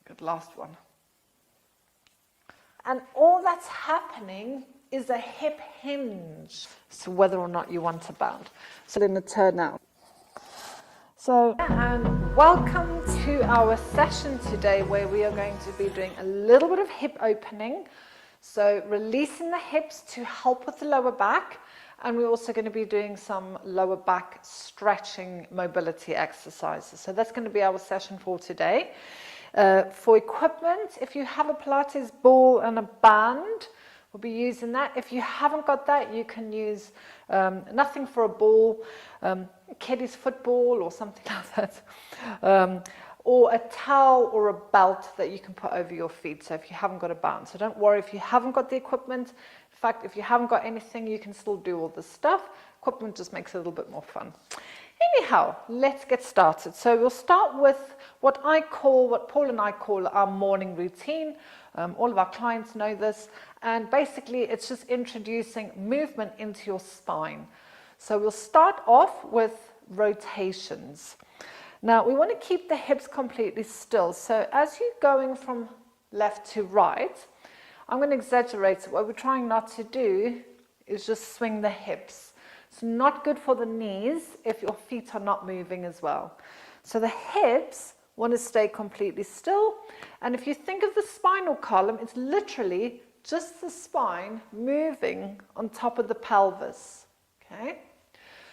Good, last one. And all that's happening is a hip hinge, so whether or not you want to bound. So then the turn out. So, and welcome to our session today where we are going to be doing a little bit of hip opening. So releasing the hips to help with the lower back, and we're also going to be doing some lower back stretching mobility exercises. So that's going to be our session for today. For equipment, if you have a Pilates ball and a band, we'll be using that. If you haven't got that, you can use nothing for a ball, kiddie's football or something like that, or a towel or a belt that you can put over your feet, so if you haven't got a band. So don't worry if you haven't got the equipment. In fact, if you haven't got anything, you can still do all this stuff. Equipment just makes it a little bit more fun. Anyhow, let's get started. So we'll start with what Paul and I call our morning routine. All of our clients know this, and basically it's just introducing movement into your spine. So we'll start off with rotations. Now we want to keep the hips completely still. So as you're going from left to right, I'm going to exaggerate it. What we're trying not to do is just swing the hips. It's not good for the knees if your feet are not moving as well. So the hips want to stay completely still. And if you think of the spinal column, it's literally just the spine moving on top of the pelvis. Okay?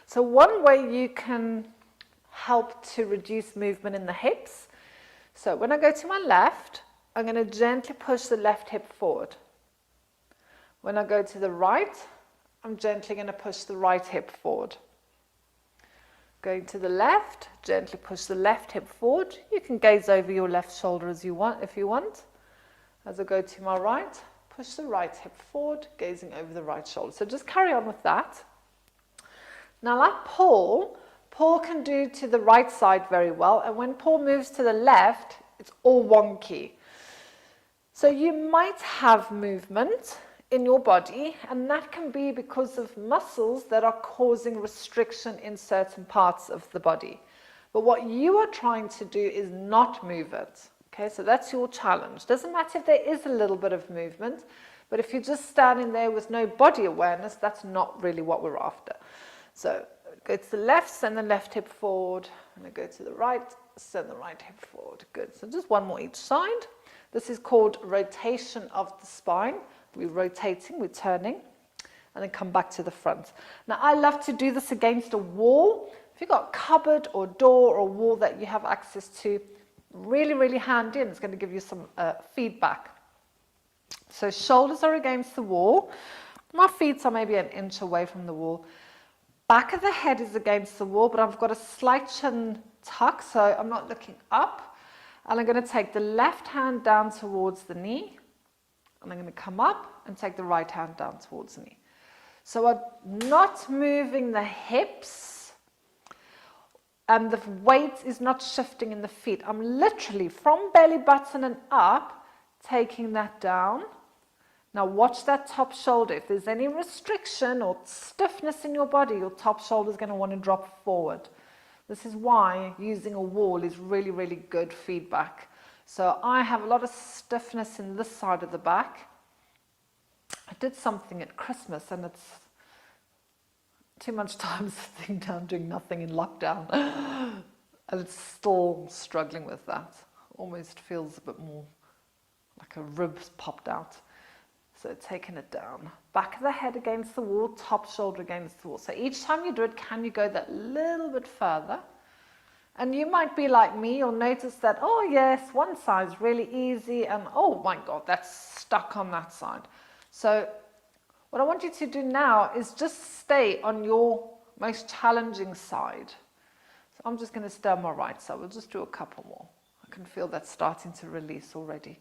So one way you can help to reduce movement in the hips. So when I go to my left, I'm going to gently push the left hip forward. When I go to the right, I'm gently going to push the right hip forward. Going to the left, gently push the left hip forward. You can gaze over your left shoulder as you want, if you want. As I go to my right, push the right hip forward, gazing over the right shoulder. So just carry on with that. Now like Paul can do to the right side very well, and when Paul moves to the left, it's all wonky. So you might have movement in your body, and that can be because of muscles that are causing restriction in certain parts of the body. But what you are trying to do is not move it. Okay, so that's your challenge. Doesn't matter if there is a little bit of movement, but if you're just standing there with no body awareness, that's not really what we're after. So go to the left, send the left hip forward, and then go to the right, send the right hip forward. Good. So just one more each side. This is called rotation of the spine. We're rotating, we're turning, and then come back to the front. Now, I love to do this against a wall. If you've got a cupboard or door or wall that you have access to, really, really handy, and it's going to give you some feedback. So shoulders are against the wall. My feet are maybe an inch away from the wall. Back of the head is against the wall, but I've got a slight chin tuck, so I'm not looking up. And I'm going to take the left hand down towards the knee. And I'm going to come up and take the right hand down towards the knee. So I'm not moving the hips, and the weight is not shifting in the feet. I'm literally from belly button and up, taking that down. Now watch that top shoulder. If there's any restriction or stiffness in your body, your top shoulder is going to want to drop forward. This is why using a wall is really, really good feedback. So I have a lot of stiffness in this side of the back. I did something at Christmas, and it's too much time sitting down doing nothing in lockdown. And it's still struggling with that. Almost feels a bit more like a rib's popped out. So taking it down. Back of the head against the wall, top shoulder against the wall. So each time you do it, can you go that little bit further? And you might be like me, you'll notice that, oh yes, one side's really easy, and oh my God, that's stuck on that side. So what I want you to do now is just stay on your most challenging side. So I'm just going to stay on my right side. We'll just do a couple more. I can feel that starting to release already.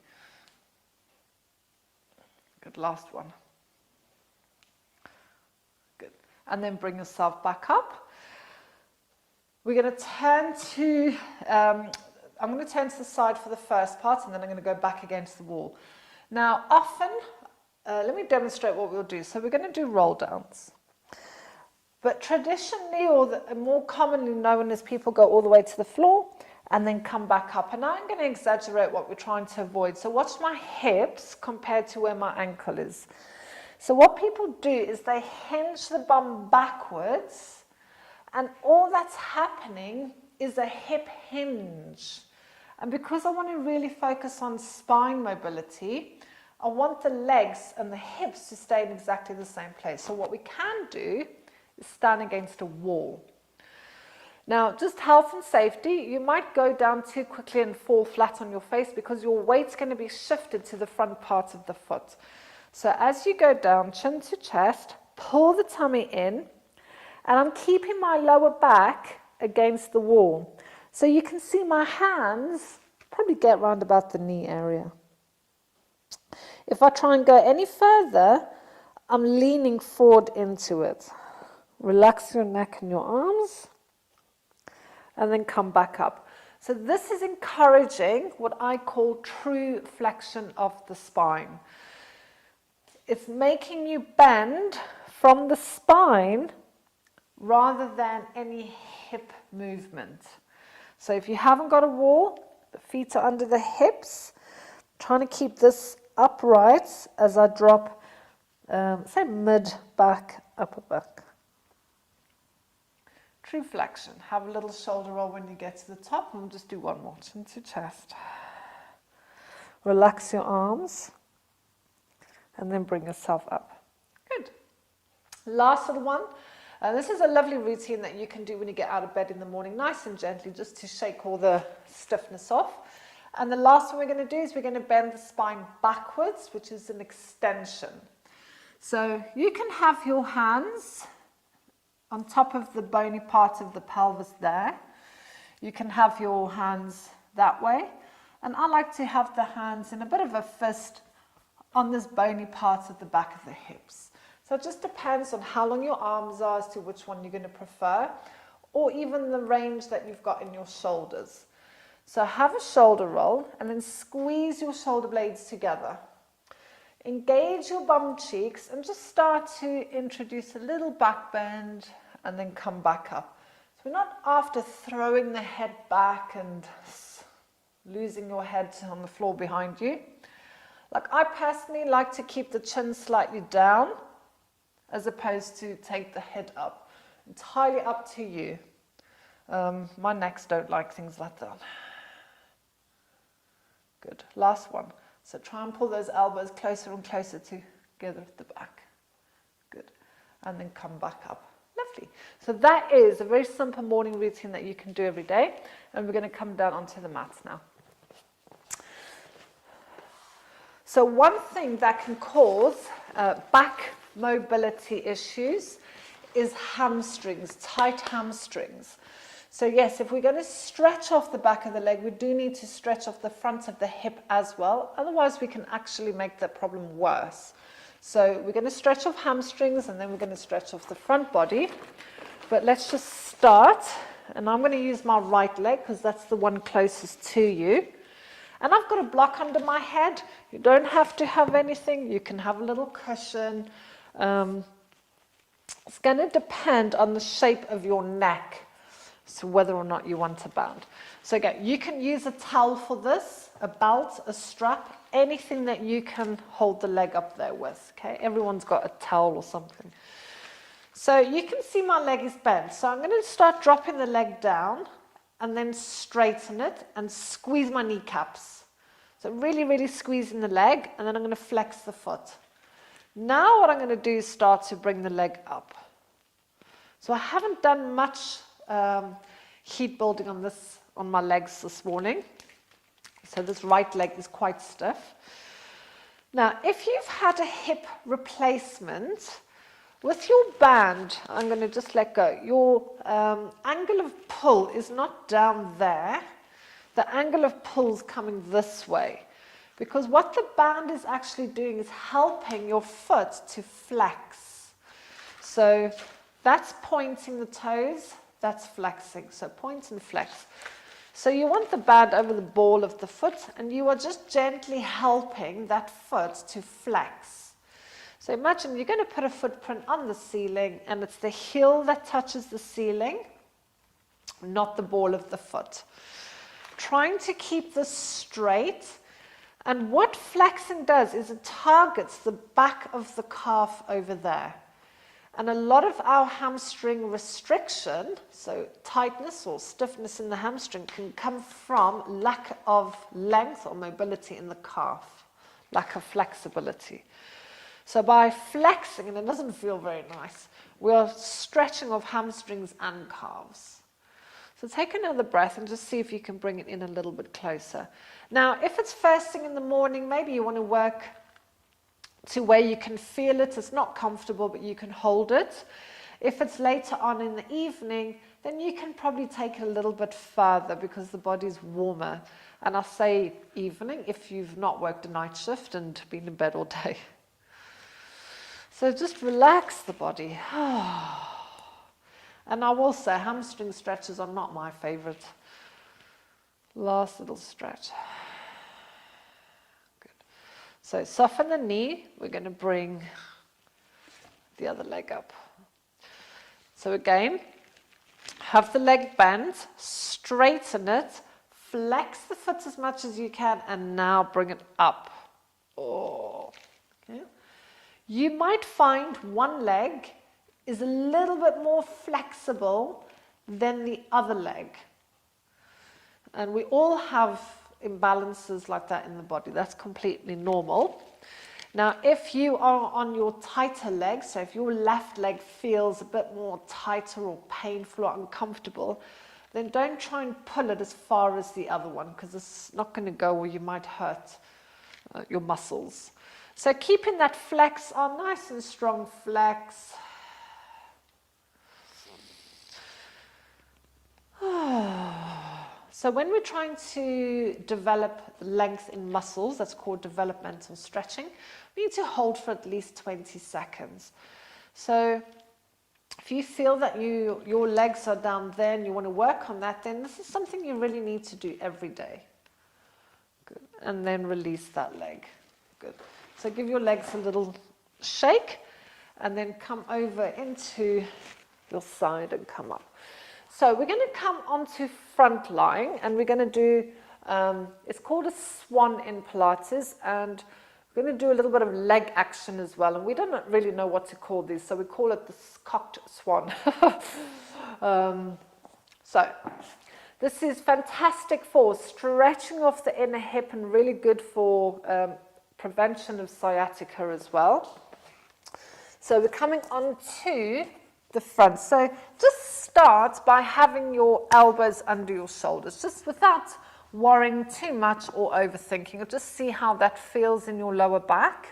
Good, last one. Good. And then bring yourself back up. We're going to turn to, I'm going to turn to the side for the first part, and then I'm going to go back against the wall. Now, often, let me demonstrate what we'll do. So we're going to do roll downs. But traditionally, or more commonly known as, people go all the way to the floor, and then come back up. And now I'm going to exaggerate what we're trying to avoid. So watch my hips compared to where my ankle is. So what people do is they hinge the bum backwards, and all that's happening is a hip hinge. And because I want to really focus on spine mobility, I want the legs and the hips to stay in exactly the same place. So what we can do is stand against a wall. Now, just health and safety, you might go down too quickly and fall flat on your face because your weight's going to be shifted to the front part of the foot. So as you go down, chin to chest, pull the tummy in, and I'm keeping my lower back against the wall. So you can see my hands probably get round about the knee area. If I try and go any further, I'm leaning forward into it. Relax your neck and your arms, and then come back up. So this is encouraging what I call true flexion of the spine. It's making you bend from the spine rather than any hip movement. So if you haven't got a wall, the feet are under the hips, trying to keep this upright as I drop, say mid-back, upper back. True flexion. Have a little shoulder roll when you get to the top, and we'll just do one more, chin to chest. Relax your arms, and then bring yourself up. Good. Last little one. This is a lovely routine that you can do when you get out of bed in the morning, nice and gently, just to shake all the stiffness off. And the last one we're going to do is we're going to bend the spine backwards, which is an extension. So you can have your hands on top of the bony part of the pelvis there. You can have your hands that way. And I like to have the hands in a bit of a fist on this bony part of the back of the hips. So it just depends on how long your arms are as to which one you're going to prefer, or even the range that you've got in your shoulders. So have a shoulder roll and then squeeze your shoulder blades together. Engage your bum cheeks and just start to introduce a little back bend and then come back up. So we're not after throwing the head back and losing your head on the floor behind you. Like I personally like to keep the chin slightly down as opposed to take the head up. Entirely up to you. My necks don't like things like that. Good. Last one. So try and pull those elbows closer and closer together at the back. Good. And then come back up. Lovely. So that is a very simple morning routine that you can do every day. And we're going to come down onto the mats now. So one thing that can cause back mobility issues is hamstrings, tight hamstrings. So yes, if we're going to stretch off the back of the leg, we do need to stretch off the front of the hip as well. Otherwise, we can actually make the problem worse. So we're going to stretch off hamstrings and then we're going to stretch off the front body. But let's just start. And I'm going to use my right leg because that's the one closest to you. And I've got a block under my head. You don't have to have anything. You can have a little cushion. It's going to depend on the shape of your neck, so whether or not you want to bound. So again, you can use a towel for this, a belt, a strap, anything that you can hold the leg up there with. Okay, everyone's got a towel or something. So you can see my leg is bent. So I'm going to start dropping the leg down and then straighten it and squeeze my kneecaps. So really, really squeezing the leg, and then I'm going to flex the foot. Now what I'm going to do is start to bring the leg up. So I haven't done much heat building on my legs this morning. So this right leg is quite stiff. Now, if you've had a hip replacement, with your band, I'm going to just let go. Your angle of pull is not down there. The angle of pull is coming this way. Because what the band is actually doing is helping your foot to flex. So that's pointing the toes, that's flexing. So point and flex. So you want the band over the ball of the foot, and you are just gently helping that foot to flex. So imagine you're going to put a footprint on the ceiling, and it's the heel that touches the ceiling, not the ball of the foot. trying to keep this straight. And what flexing does is it targets the back of the calf over there. And a lot of our hamstring restriction, so tightness or stiffness in the hamstring, can come from lack of length or mobility in the calf, lack of flexibility. So by flexing, and it doesn't feel very nice, we are stretching of hamstrings and calves. So take another breath and just see if you can bring it in a little bit closer. Now, if it's first thing in the morning, maybe you want to work to where you can feel it. It's not comfortable, but you can hold it. If it's later on in the evening, then you can probably take it a little bit further because the body's warmer. And I'll say evening if you've not worked a night shift and been in bed all day. So just relax the body. And I will say hamstring stretches are not my favorite. Last little stretch. So soften the knee, we're going to bring the other leg up. So again, have the leg bent, straighten it, flex the foot as much as you can, and now bring it up. Oh. Okay. You might find one leg is a little bit more flexible than the other leg. And we all have imbalances like that in the body. That's completely normal. Now, if you are on your tighter leg, so if your left leg feels a bit more tighter or painful or uncomfortable, then don't try and pull it as far as the other one because it's not going to go or you might hurt your muscles. So keeping that flex on, nice and strong flex. So when we're trying to develop length in muscles, that's called developmental stretching, we need to hold for at least 20 seconds. So if you feel that your legs are down there and you want to work on that, then this is something you really need to do every day. Good. And then release that leg. Good. So give your legs a little shake and then come over into your side and come up. So we're going to come onto front lying and we're going to do, it's called a Swan in Pilates, and we're going to do a little bit of leg action as well. And we don't really know what to call these, so we call it the cocked swan. So this is fantastic for stretching off the inner hip and really good for prevention of sciatica as well. So we're coming on to the front. So just start by having your elbows under your shoulders, just without worrying too much or overthinking it. Just see how that feels in your lower back.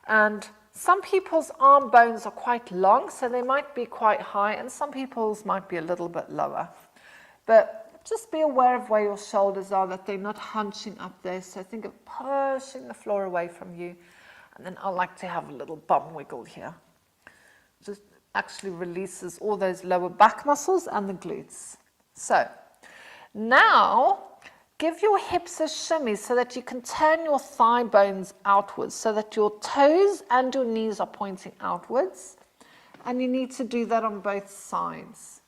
And some people's arm bones are quite long, so they might be quite high, and some people's might be a little bit lower. But just be aware of where your shoulders are, that they're not hunching up there. So think of pushing the floor away from you. And then I like to have a little bum wiggle here. Just actually releases all those lower back muscles and the glutes. So now give your hips a shimmy so that you can turn your thigh bones outwards, so that your toes and your knees are pointing outwards, and you need to do that on both sides.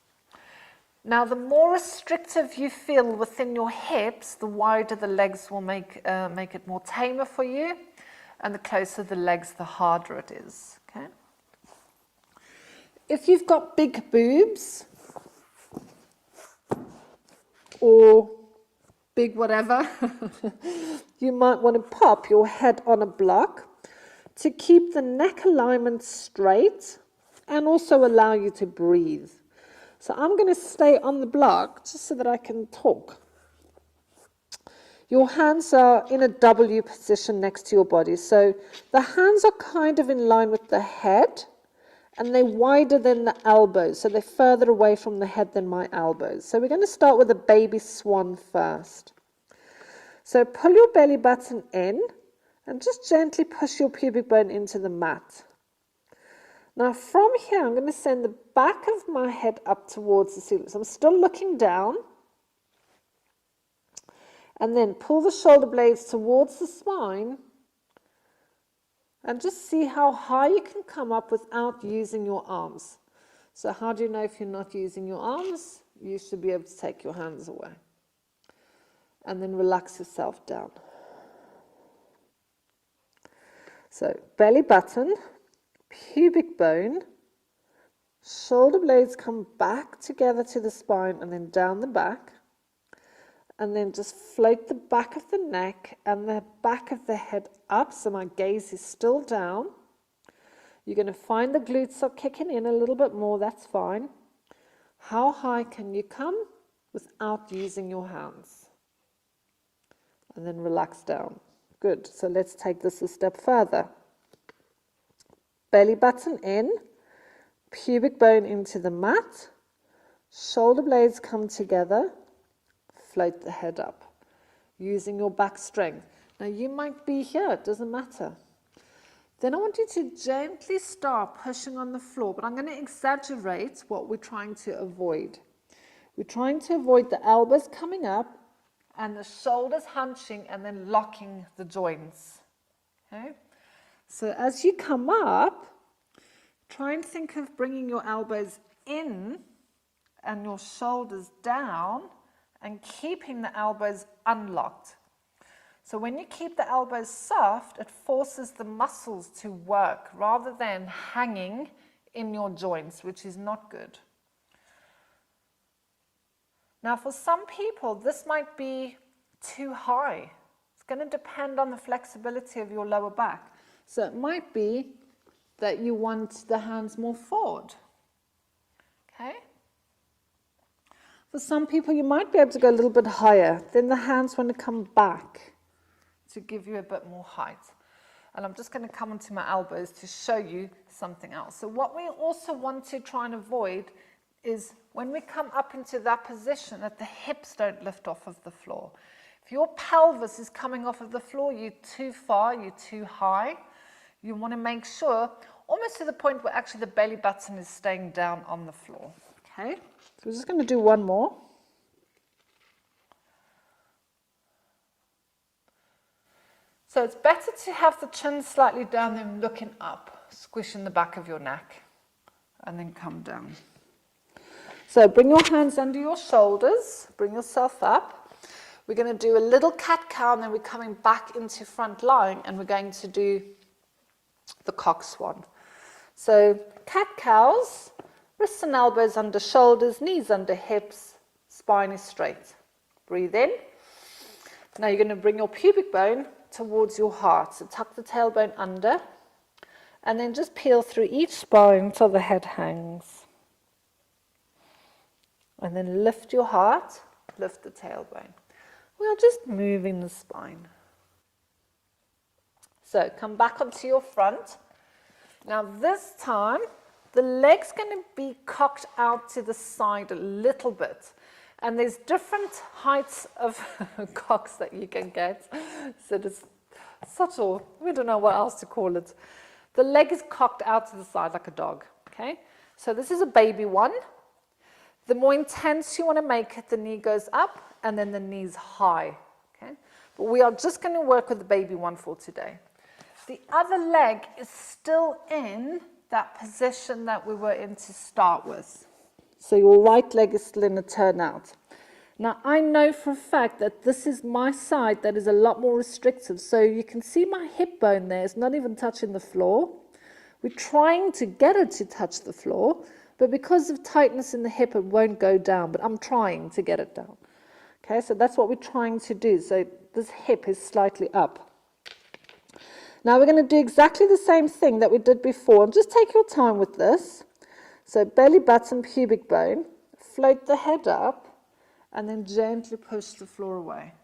Now the more restrictive you feel within your hips, the wider the legs will make it more tamer for you, and the closer the legs, the harder it is. Okay. If you've got big boobs or big whatever, you might want to pop your head on a block to keep the neck alignment straight and also allow you to breathe. So I'm going to stay on the block just so that I can talk. Your hands are in a W position next to your body. So the hands are kind of in line with the head, and they're wider than the elbows, so they're further away from the head than my elbows. So we're going to start with a baby swan first. So pull your belly button in and just gently push your pubic bone into the mat. Now from here, I'm going to send the back of my head up towards the ceiling. So I'm still looking down. And then pull the shoulder blades towards the spine. And just see how high you can come up without using your arms. So how do you know if you're not using your arms? You should be able to take your hands away. and then relax yourself down. So belly button, pubic bone, shoulder blades come back together to the spine and then down the back. And then just float the back of the neck and the back of the head up, so my gaze is still down. You're going to find the glutes are kicking in a little bit more, that's fine. How high can you come without using your hands? And then relax down. Good, so let's take this a step further. Belly button in, pubic bone into the mat, shoulder blades come together, float the head up, using your back strength. Now you might be here, it doesn't matter. Then I want you to gently start pushing on the floor, but I'm going to exaggerate what we're trying to avoid. We're trying to avoid the elbows coming up and the shoulders hunching and then locking the joints. Okay? So as you come up, try and think of bringing your elbows in and your shoulders down, and keeping the elbows unlocked. So when you keep the elbows soft, it forces the muscles to work rather than hanging in your joints, which is not good. Now for some people, this might be too high. It's going to depend on the flexibility of your lower back. So it might be that you want the hands more forward. Okay? For some people, you might be able to go a little bit higher. Then the hands want to come back to give you a bit more height. And I'm just going to come onto my elbows to show you something else. So what we also want to try and avoid is when we come up into that position, that the hips don't lift off of the floor. If your pelvis is coming off of the floor, you're too far, you're too high. You want to make sure, almost to the point where actually the belly button is staying down on the floor. Okay? So we're just going to do one more. So it's better to have the chin slightly down than looking up, squishing the back of your neck, and then come down. So bring your hands under your shoulders, bring yourself up. We're going to do a little cat-cow, and then we're coming back into front lying, and we're going to do the cock swan. So cat-cows. Wrists and elbows under shoulders, knees under hips, spine is straight. Breathe in. Now you're going to bring your pubic bone towards your heart. So tuck the tailbone under and then just peel through each spine till the head hangs. And then lift your heart, lift the tailbone. We are just moving the spine. So come back onto your front. Now this time, the leg's going to be cocked out to the side a little bit. And there's different heights of cocks that you can get. So it's subtle. We don't know what else to call it. The leg is cocked out to the side like a dog. Okay? So this is a baby one. The more intense you want to make it, the knee goes up and then the knee's high. Okay? But we are just going to work with the baby one for today. The other leg is still in that position that we were in to start with. So your right leg is still in a turnout. Now I know for a fact that this is my side that is a lot more restrictive. So you can see my hip bone there is not even touching the floor. We're trying to get it to touch the floor, but because of tightness in the hip, it won't go down, but I'm trying to get it down. Okay, so that's what we're trying to do. So this hip is slightly up. Now we're going to do exactly the same thing that we did before, and just take your time with this. So belly button, pubic bone, float the head up, and then gently push the floor away.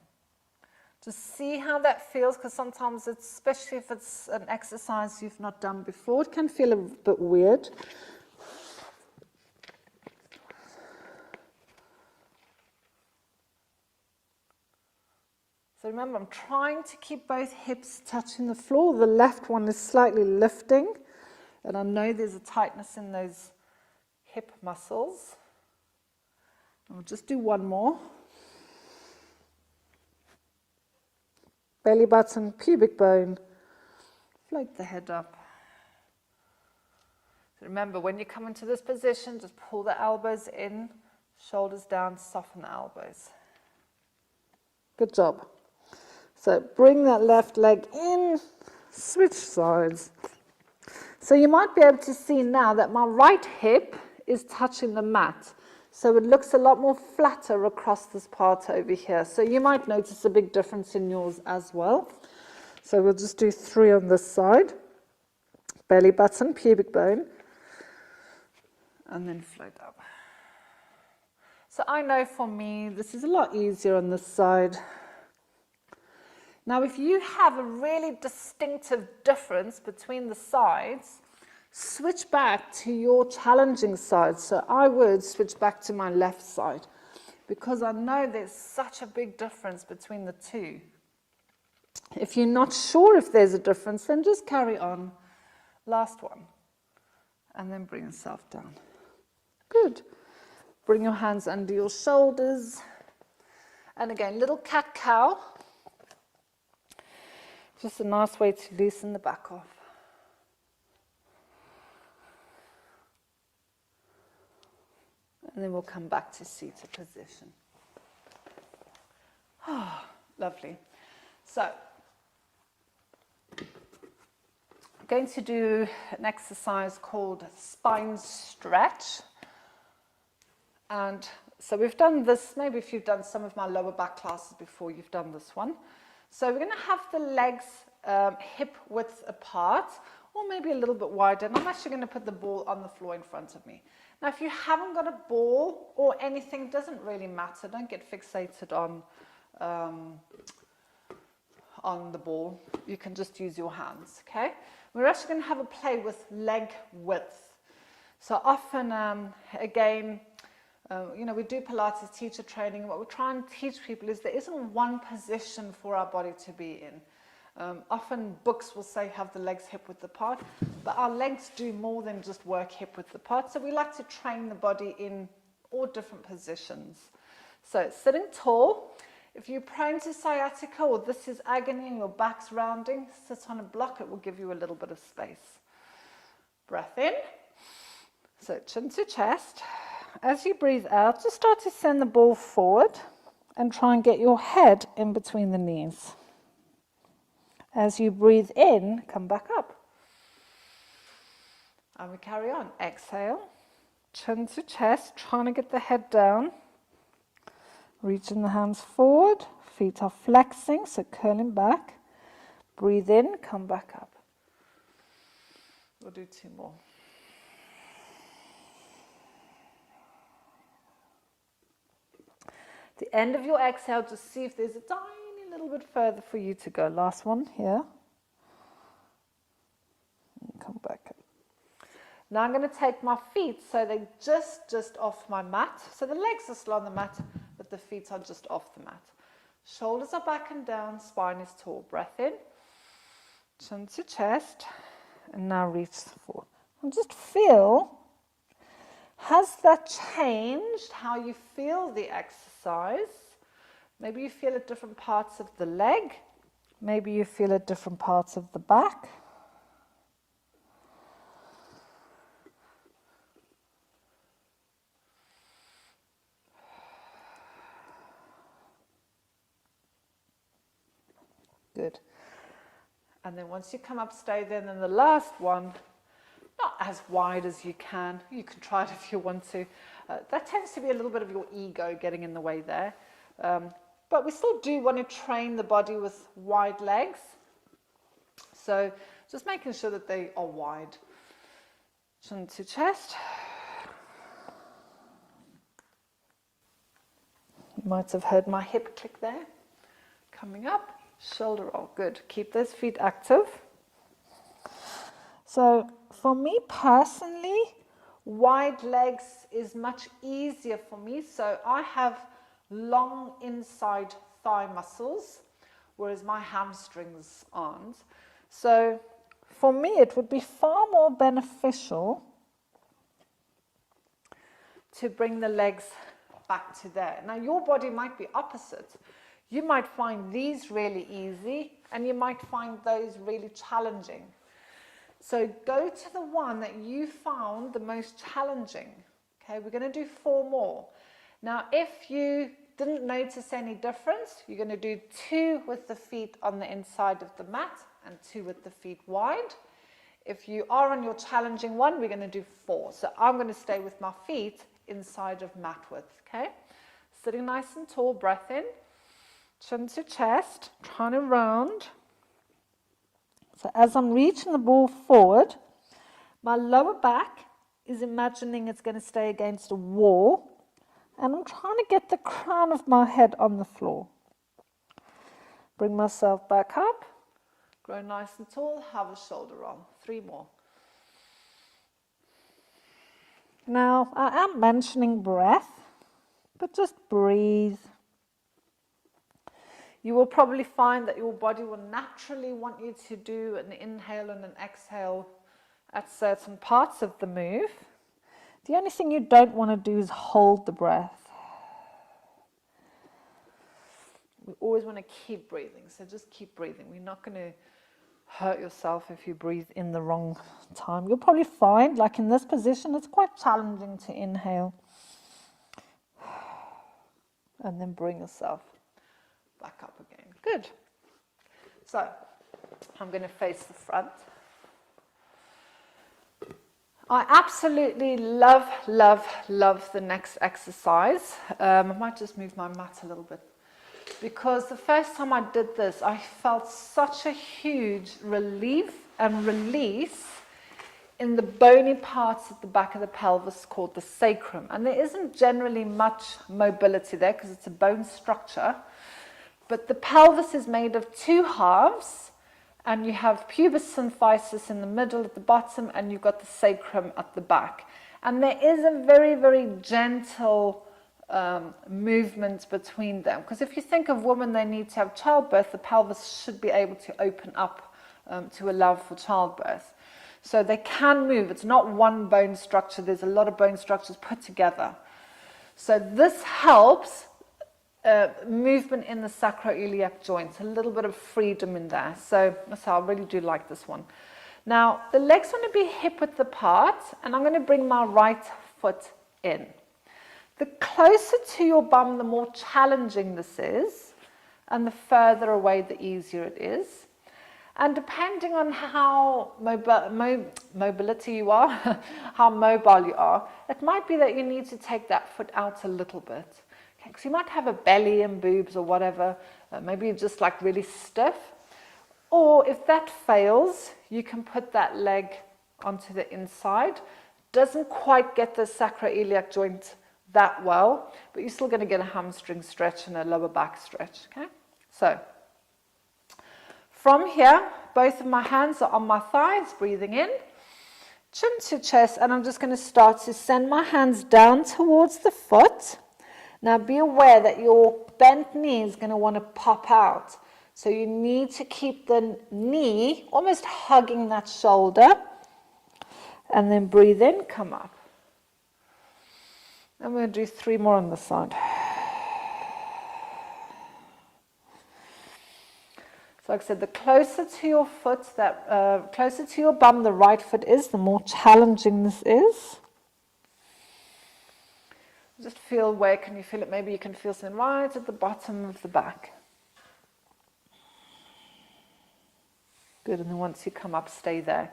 Just see how that feels, because sometimes, especially if it's an exercise you've not done before, it can feel a bit weird. So remember, I'm trying to keep both hips touching the floor. The left one is slightly lifting, and I know there's a tightness in those hip muscles. I'll just do one more. Belly button, pubic bone, float the head up. So remember, when you come into this position, just pull the elbows in, shoulders down, soften the elbows. Good job. So bring that left leg in, switch sides. So you might be able to see now that my right hip is touching the mat. So it looks a lot more flatter across this part over here. So you might notice a big difference in yours as well. So we'll just do 3 on this side. Belly button, pubic bone, and then float up. So I know for me, this is a lot easier on this side. Now, if you have a really distinctive difference between the sides, switch back to your challenging side. So I would switch back to my left side because I know there's such a big difference between the two. If you're not sure if there's a difference, then just carry on. Last one. And then bring yourself down. Good. Bring your hands under your shoulders. And again, little cat-cow. Just a nice way to loosen the back off. And then we'll come back to seated position. Oh, lovely. So, I'm going to do an exercise called spine stretch. And so we've done this, maybe if you've done some of my lower back classes before, you've done this one. So we're going to have the legs hip width apart, or maybe a little bit wider. And I'm actually going to put the ball on the floor in front of me. Now, if you haven't got a ball or anything, it doesn't really matter. Don't get fixated on the ball. You can just use your hands, okay? We're actually going to have a play with leg width. So often, again, we do Pilates teacher training, and what we try and teach people is there isn't one position for our body to be in. Often books will say have the legs hip width apart, but our legs do more than just work hip width apart. So we like to train the body in all different positions. So sitting tall. If you're prone to sciatica or this is agony and your back's rounding, sit on a block. It will give you a little bit of space. Breath in. So chin to chest. As you breathe out, just start to send the ball forward and try and get your head in between the knees. As you breathe in, come back up. And we carry on. Exhale, chin to chest, trying to get the head down. Reaching the hands forward, feet are flexing, so curling back. Breathe in, come back up. We'll do 2 more. The end of your exhale, just see if there's a tiny little bit further for you to go. Last one here. And come back up. Now I'm going to take my feet so they're just off my mat. So the legs are still on the mat, but the feet are just off the mat. Shoulders are back and down, spine is tall. Breath in, chin to chest, and now reach forward. And just feel, has that changed how you feel the exercise? Maybe you feel at different parts of the leg. Maybe you feel at different parts of the back. Good. And then once you come up, stay there. And then the last one, not as wide as you can. You can try it if you want to. That tends to be a little bit of your ego getting in the way there. But we still do want to train the body with wide legs. So just making sure that they are wide. Chin to chest. You might have heard my hip click there. Coming up. Shoulder roll, good. Keep those feet active. So for me personally, wide legs is much easier for me. So I have long inside thigh muscles, whereas my hamstrings aren't. So for me, it would be far more beneficial to bring the legs back to there. Now your body might be opposite. You might find these really easy and you might find those really challenging. So go to the one that you found the most challenging. Okay, we're going to do 4 more. Now, if you didn't notice any difference, you're going to do 2 with the feet on the inside of the mat and 2 with the feet wide. If you are on your challenging one, we're going to do 4. So I'm going to stay with my feet inside of mat width, okay? Sitting nice and tall, breath in, chin to chest, trying to round. So as I'm reaching the ball forward, my lower back is imagining it's going to stay against a wall, and I'm trying to get the crown of my head on the floor. Bring myself back up, grow nice and tall, have a shoulder roll. 3 more. Now, I am mentioning breath, but just breathe. You will probably find that your body will naturally want you to do an inhale and an exhale at certain parts of the move. The only thing you don't want to do is hold the breath. We always want to keep breathing, so just keep breathing. We're not going to hurt yourself if you breathe in the wrong time. You'll probably find, like in this position, it's quite challenging to inhale. And then bring yourself back up again. Good. So, I'm going to face the front. I absolutely love, love, love the next exercise. I might just move my mat a little bit. Because the first time I did this, I felt such a huge relief and release in the bony parts at the back of the pelvis called the sacrum. And there isn't generally much mobility there because it's a bone structure. But the pelvis is made of 2 halves, and you have pubis symphysis in the middle at the bottom, and you've got the sacrum at the back. And there is a very, very gentle movement between them. Because if you think of women, they need to have childbirth, the pelvis should be able to open up to allow for childbirth. So they can move. It's not one bone structure. There's a lot of bone structures put together. So this helps movement in the sacroiliac joints, a little bit of freedom in there. So I really do like this one. Now, the legs want to be hip-width apart, and I'm going to bring my right foot in. The closer to your bum, the more challenging this is, and the further away, the easier it is. And depending on how mobility you are, how mobile you are, it might be that you need to take that foot out a little bit. Because you might have a belly and boobs or whatever, maybe you're just like really stiff. Or if that fails, you can put that leg onto the inside. Doesn't quite get the sacroiliac joint that well, but you're still going to get a hamstring stretch and a lower back stretch. Okay? So, from here, both of my hands are on my thighs, breathing in, chin to chest, and I'm just going to start to send my hands down towards the foot. Now be aware that your bent knee is going to want to pop out. So you need to keep the knee almost hugging that shoulder. And then breathe in, come up. I'm going to do 3 more on the side. So like I said, the closer to your foot, closer to your bum the right foot is, the more challenging this is. Just feel where can you feel it. Maybe you can feel something right at the bottom of the back. Good, and then once you come up, stay there.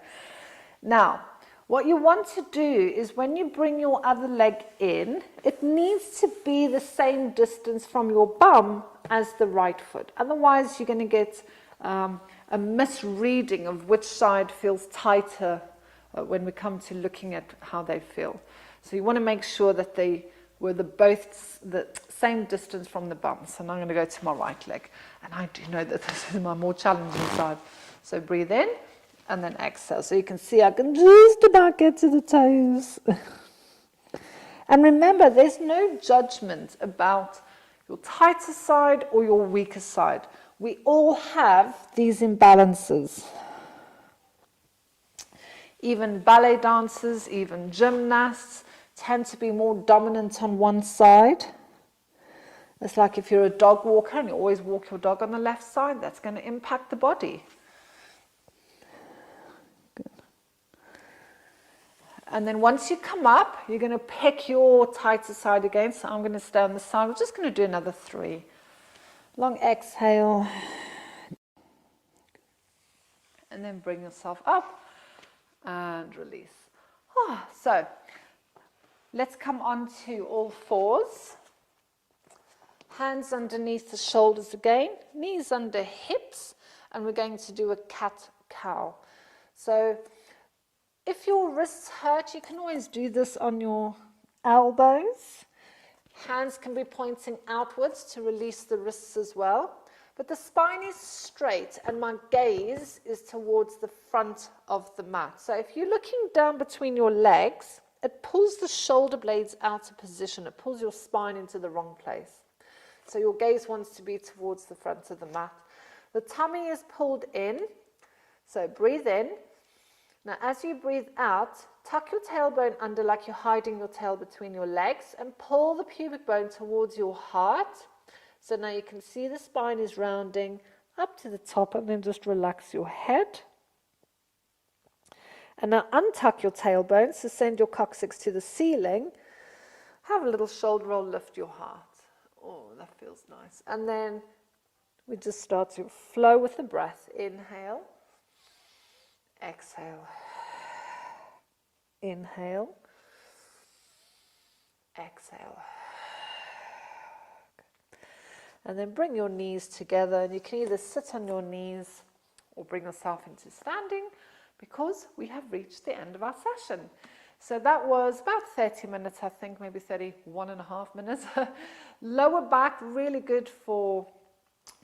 Now, what you want to do is when you bring your other leg in, it needs to be the same distance from your bum as the right foot. Otherwise, you're going to get a misreading of which side feels tighter when we come to looking at how they feel. So you want to make sure that they were both the same distance from the bum. So now I'm going to go to my right leg. And I do know that this is my more challenging side. So breathe in and then exhale. So you can see I can just about get to the toes. And remember, there's no judgment about your tighter side or your weaker side. We all have these imbalances. Even ballet dancers, even gymnasts tend to be more dominant on one side. It's like if you're a dog walker and you always walk your dog on the left side, that's going to impact the body. Good. And then once you come up, you're going to pick your tighter side again. So I'm going to stay on the side. We're just going to do another 3. Long exhale. And then bring yourself up and release. So let's come on to all fours. Hands underneath the shoulders again. Knees under hips. And we're going to do a cat-cow. So if your wrists hurt, you can always do this on your elbows. Hands can be pointing outwards to release the wrists as well. But the spine is straight and my gaze is towards the front of the mat. So if you're looking down between your legs, it pulls the shoulder blades out of position. It pulls your spine into the wrong place. So your gaze wants to be towards the front of the mat. The tummy is pulled in. So breathe in. Now as you breathe out, tuck your tailbone under like you're hiding your tail between your legs and pull the pubic bone towards your heart. So now you can see the spine is rounding up to the top, and then just relax your head. And now untuck your tailbone, so send your coccyx to the ceiling. Have a little shoulder roll, lift your heart. Oh, that feels nice. And then we just start to flow with the breath. Inhale, exhale, inhale, exhale. And then bring your knees together, and you can either sit on your knees or bring yourself into standing, because we have reached the end of our session. So that was about 30 minutes, I think, maybe 31.5 minutes. Lower back, really good for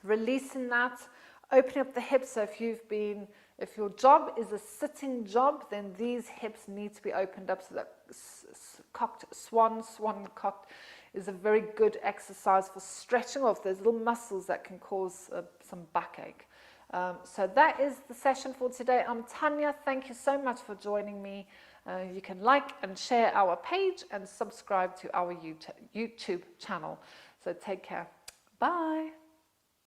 releasing that, opening up the hips. So if your job is a sitting job, then these hips need to be opened up, so that cocked swan cocked is a very good exercise for stretching off those little muscles that can cause some backache. So that is the session for today. I'm Tanya. Thank you so much for joining me. You can like and share our page and subscribe to our YouTube channel. So take care. Bye.